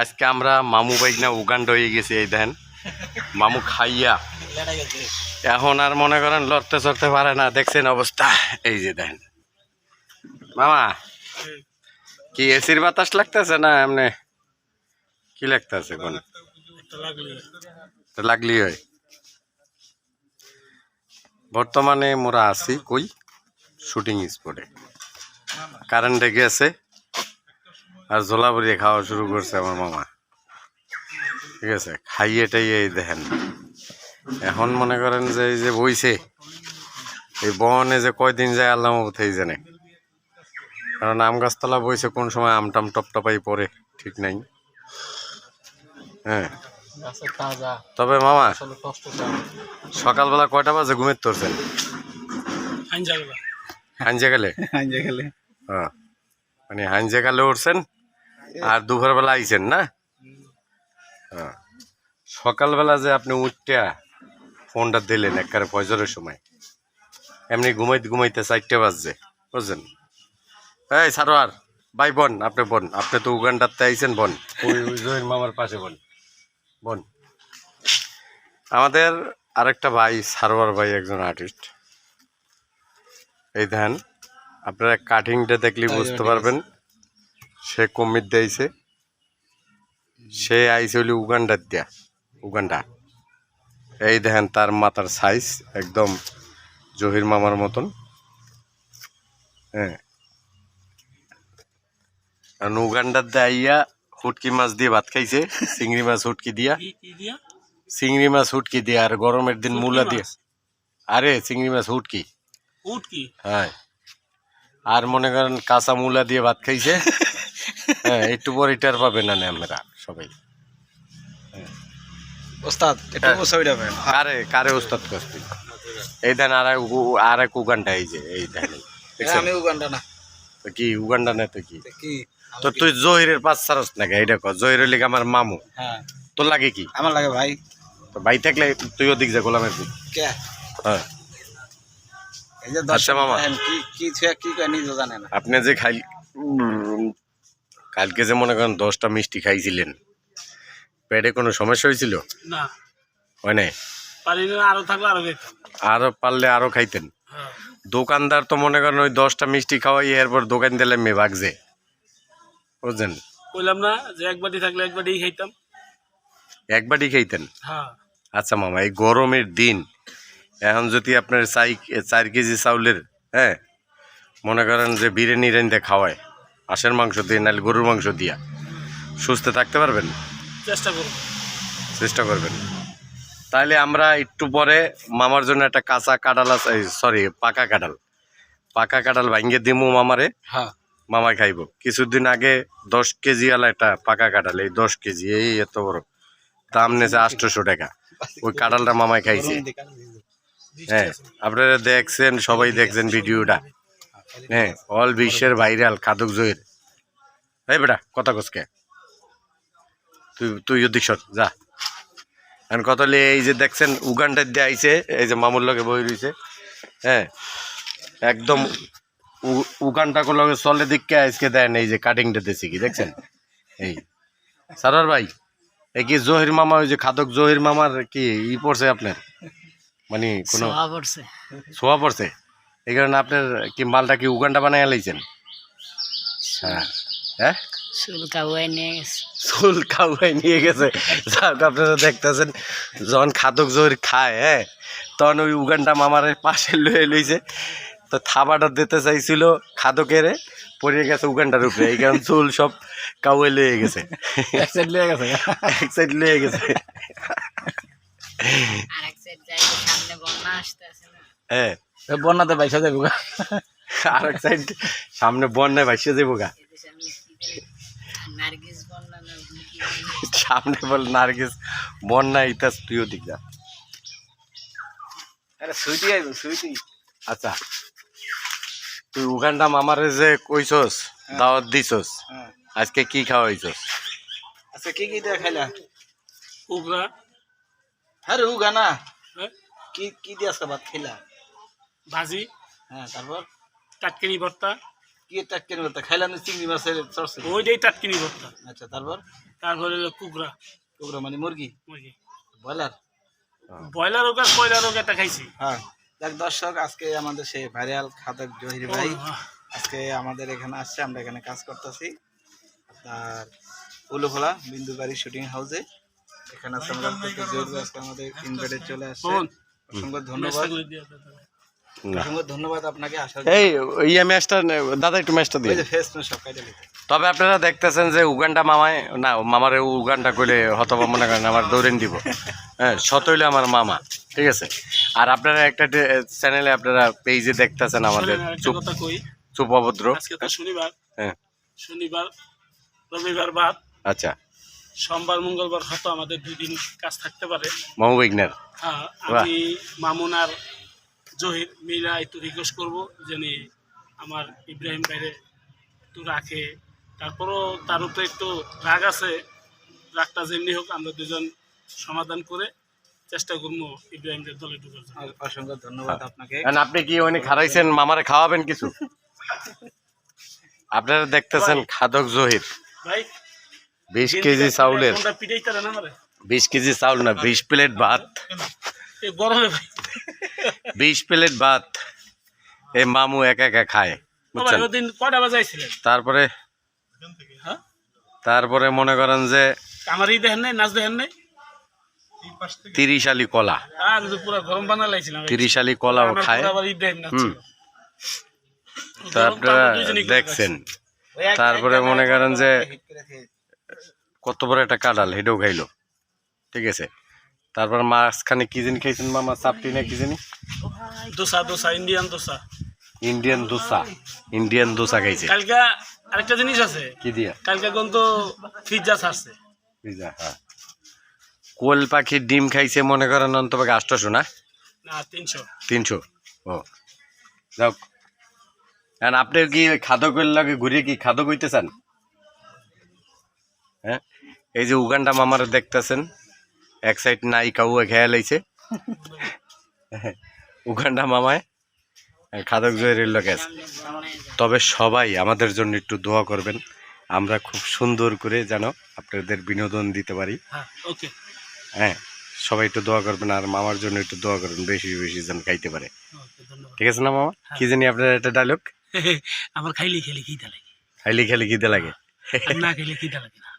আজকে আমরা মামু বাইক না উগান্ডা হয়ে গেছি। এই দেন মামু খাইয়া এখন আর মনে করেন লড়তে চড়তে পারে না। দেখছেন অবস্থা, এই যে দেন মামা কি এসির বাতাস লাগতেছে না এমনি কি লাগতেছে? কোন লাগলি হয়। বর্তমানে মোরা আছি কই শুটিং স্পটে, কারেন্টে গেছে আর জোলাবুড়ি খাওয়া শুরু করছে আমার মামা। ঠিক আছে, খাইয়ে টাইয়ে দেখেন এখন মনে করেন যে এই যে বইছে এই বনে যে কয়দিন যায় আল্লাহ কোথায় জানে, কারণ আম গাছতলা বইছে কোন সময় আমটাম টপটপাই পড়ে ঠিক নাই। হ্যাঁ, তবে মামা সকালবেলা কয়টা বাজে ঘুমের তুলছেন? হাঞ্জে গেলে হ্যাঁ, মানে হাঞ্জে গেলে উঠছেন আর দুপুরবেলা আইছেন না? হ্যাঁ, সকালবেলা যে আপনি উঠটা ফোনটা দিলেন একবারে ফজরের সময়, এমনি ঘুমাইতে ঘুমাইতে 4টা বাজছে বুঝছেন? এই সারোয়ার ভাই বোন, আপনি তো উগান্ডাতে আইছেন, বোন ওই জহির মামার পাশে বোন বোন। আমাদের আরেকটা ভাই সারোয়ার ভাই একজন আর্টিস্ট। এই ধ্যান আপনারা কাটিংটা দেখলে বুঝতে পারবেন সে কমিট দিয়েছে। সে আইছে হইলে উগান্ডার দিয়া, উগান্ডা। এই দেখেন তার মাথার সাইজ একদম জহির মামার মতন। হ্যাঁ, কারণ উগান্ডার দাইয়া হুটকি মাছ দিয়ে ভাত খাইছে, চিংড়ি মাছ হুটকি দিয়া, চিংড়ি মাছ হুটকি দিয়া, আর গরমের দিন মূলা দিয়ে। আরে চিংড়ি মাছ হুটকি, হ্যাঁ, আর মনে করেন কাঁচা মূলা দিয়ে ভাত খাইছে। হ্যাঁ, একটু পর এটার পাবেন না আমরা সবাই। ওস্তাদ কারে কারে ওস্তাদ করছি? এই দেন আর এক উগান্ডা, এই যে এই দেন আমি উগান্ডা না তো কি উগান্ডা না তো কি? তো তুই জহিরের পাঁচ সারস নাকি? এইটা কর, জহিরের লিগে আমার মামু। হ্যাঁ, তোর লাগে কি? আমার লাগে ভাই। তো ভাই থাকলে তুই ওদিক যা, গোলামের দিক। হ্যাঁ, এই যে আচ্ছা মামা, কি কি ছুঁয়া কি কয় নিজে জানে না। আপনি যে কালকে যে মনে করেন 10টা মিষ্টি খাইছিলেন, পেটে কোনো সমস্যা হয়েছিল? না, হয় নাই? আরো থাকলে আরো খাইতাম, আরো পারলে আরো খাইতেন। দোকানদার তো মনে করেন ওই 10টা মিষ্টি খাওয়াই এরপর দোকান দিলে মেয়ে ভাগছে, বুঝছেন? কইলাম না যে এক বাটি থাকলে এক বাটি খাইতাম। এক বাটি খাইতেন? হ্যাঁ। আচ্ছা মামা, এই গরমের দিন এখন যদি আপনার 4 কেজি চাউলের, হ্যাঁ, মনে করেন যে বিরিয়ানি রেন্দে খাওয়ায় হাঁসের মাংস দিয়ে নাহলে গরুর মাংস দিয়া, সুস্থ থাকতে পারবেন? চেষ্টা করবেন। তাহলে আমরা একটু পরে মামার জন্য একটা কাঁচা কাঁঠাল আছে, সরি পাকা কাঁঠাল ভাঙ্গে দিমু মামারে। হ্যাঁ, মামাই খাইব। কিছুদিন আগে 10 কেজি আলা একটা পাকা কাঁঠাল, এই 10 কেজি এই এত বড়, দাম নেছে 800 টাকা। ওই কাঁঠালটা মামাই খাইছে। হ্যাঁ, আপনারা দেখছেন, সবাই দেখছেন ভিডিওটা। হ্যাঁ, অল বিশ্বের ভাইরাল খাদক জহির। এই বেটা কথা কসকে, তুই ওদিক সর যা। এখন কথা এই যে দেখছেন উগান্ডার দিয়ে আইছে, এই যে মামুর লগে বই রয়েছে। হ্যাঁ, একদম উগান্ডা কোন লগে চলে দিককে আজকে দেন এই যে কাটিংটা দিয়েছি কি দেখছেন? এই সারার ভাই, এই কি জহির মামা, ওই যে খাদক জহির মামার কি পড়ছে আপনার, মানে কোনো ছোঁয়া পড়ছে? এই কারণে আপনার কি মালটা কি উগান্ডা বানায় লাইছেন? হ্যাঁ হ্যাঁ, চুল কাউয়াই নিয়ে গেছে। যাক, আপনারা দেখতেছেন যখন খাদক জহির খায়, হ্যাঁ, তখন ওই উগান্ডা মামার পাশে লয়ে লইছে, তো থাবাটা দিতে চাইছিল খাদকের, পড়ে গেছে উগান্ডার উপরে, এই কারণ চুল সব কাউয়ে লয়ে গেছে, এক সাইড লয়ে গেছে। হ্যাঁ, বন্যাতে বাইসা যাবো। আর এক সাইড সামনে বন্যায় ভাসিয়ে যাবো গা। সামনে বল নার্গিস বন্যা ইতাস, তুইও দিক যা। সুইটি আইব সুইটি। আচ্ছা, তুই উগান্ডা মামারে যে কইছস দাওয়াত দিছস, আজকে কি খাওয়াইছস? আচ্ছা, কি কি দিয়ে খাইলা? উগা। আরে উগা না, কি দিয়ে আজকে ভাত খাইলা? ভাজি। হ্যাঁ, তারপর কাটকিনি ভর্তা। কি টাটকেনি বলতে খাইলাম না চিংড়ি মাছের চরচড়ি। ওইটাই টাটকিনি ভর্তা। আচ্ছা তারপর তারপরে হলো কুকরা কুকুরা মানে মুরগি মুরগি, ব্রয়লার। ব্রয়লার হোক আর কয়লার হোক একটা খাইছি। হ্যাঁ দেখ দর্শক, আজকে আমাদের সেই ভাইরাল খাদক জহির ভাই আজকে আমাদের এখানে আসছে, আমরা এখানে কাজ করতেছি আপনার উলুখোলা বিন্দুবাড়ি শুটিং হাউসে। এখানে আছে আমরা জহির ভাই আজকে আমাদের ইনভাইটে চলে আসছে। শোন, অসংখ্য ধন্যবাদ, অসংখ্য ধন্যবাদ আপনাকে আসার এই ইয়ে ম্যাচটা দাদা একটু ম্যাচটা দিয়ে। ফেস সব কাইটা লিখে। তবে আপনারা দেখতেছেন যে উগান্ডা মামায় না মামারে উগান্ডা করলে হতবা মনে করেন আমার দৌড়েন দিব। হ্যাঁ, সত হইলে আমার মামা, ঠিক আছে। আর আপনারা একটা চ্যানেলে আপনারা পেজে দেখতেছেন আমাদের চুপ কথা কই, চুপ অভদ্র। আজকে তো শনিবার, হ্যাঁ শনিবার রবিবার বাদ, আচ্ছা, সোমবার মঙ্গলবার হয়তো আমাদের 2 দিন কাজ থাকতে পারে। মামু বিঘ্নের হ্যাঁ, আমি মামুন আর জহির মিলা একটু রিকোয়েস্ট করবো যেন আমার ইব্রাহিম ভাইরে একটু রাখে। তারপরও তার উপরে একটু রাগ আছে, রাগটা যেমনি হোক আমরা দুজন সমাধান করে চেষ্টা করবো ইব্রাহিমদের দলে ঢুকার জন্য। অসংখ্য ধন্যবাদ আপনাকে। আর আপনি কি ওখানে খারাইছেন মামারে খাওয়াবেন কিছু? আপনারা দেখতেছেন খাদক জহির ভাই 20 কেজি চাউলের, কোনটা পিটাই তারা না মারে 20 কেজি চাউল না 20 প্লেট ভাত, এই গরমে ভাই 20 প্লেট ভাত এই মামু একা একা খায়, বুঝছেন। ওদিন কয়টা বাজাইছিলেন? তারপরে হ্যাঁ, তারপরে মনে করেন যে আমার ই দেখেন নাই, নাচ দেখেন নাই, 30 আলি কলা, আর পুরো গরম বানা লাইছিলাম 30 আলি কলাও খায়। আবার ইব্রাহিম নাচছিল। তো আপনারা দেখছেন। তারপরে মনে করেন যে কত বড় একটা কাঁঠাল হেডেও খাইলো, ঠিক আছে। তারপর মাঝখানে কি জানি খাইছেন মামা, চাপটি না কি জানি, dosa, dosa Indian dosa, Indian dosa, Indian dosa খাইছে। কালকে আরেকটা জিনিস আছে, কি দিয়া? কালকে কিন্তু পিৎজা ছাড়ছে। পিজা, হ্যাঁ। কোয়েল পাখির ডিম খাইছে মনে করেন অন্তপক্ষে 800 না না 300। 300। ও যাক, এখন আপনি কি খাদকের লাগে ঘুরে কি খাদক হইতে চান? হ্যাঁ, এই যে উগান্ডা মামারা দেখতেছেন, এক সাইড নাই কাউ খেয়াল লাইছে উগান্ডা মামায় খাদক জয়ের লোক আছে। তবে সবাই আমাদের জন্য একটু দোয়া করবেন, আমরা খুব সুন্দর করে যেন আপনাদের বিনোদন দিতে পারি। হ্যাঁ, ওকে। হ্যাঁ, সবাই একটু দোয়া করবেন, আর মামার জন্য একটু দোয়া করবেন, বেশি বেশি যেন খাইতে পারে, ওকে, ধন্যবাদ। ঠিক আছে না মামা? কি জানি আপনার একটা ডায়লগ, আমার খাইলে খেলে খিদা লাগে, খাইলে খেলে খিদে লাগে, আর না খেলে খিদা লাগে না।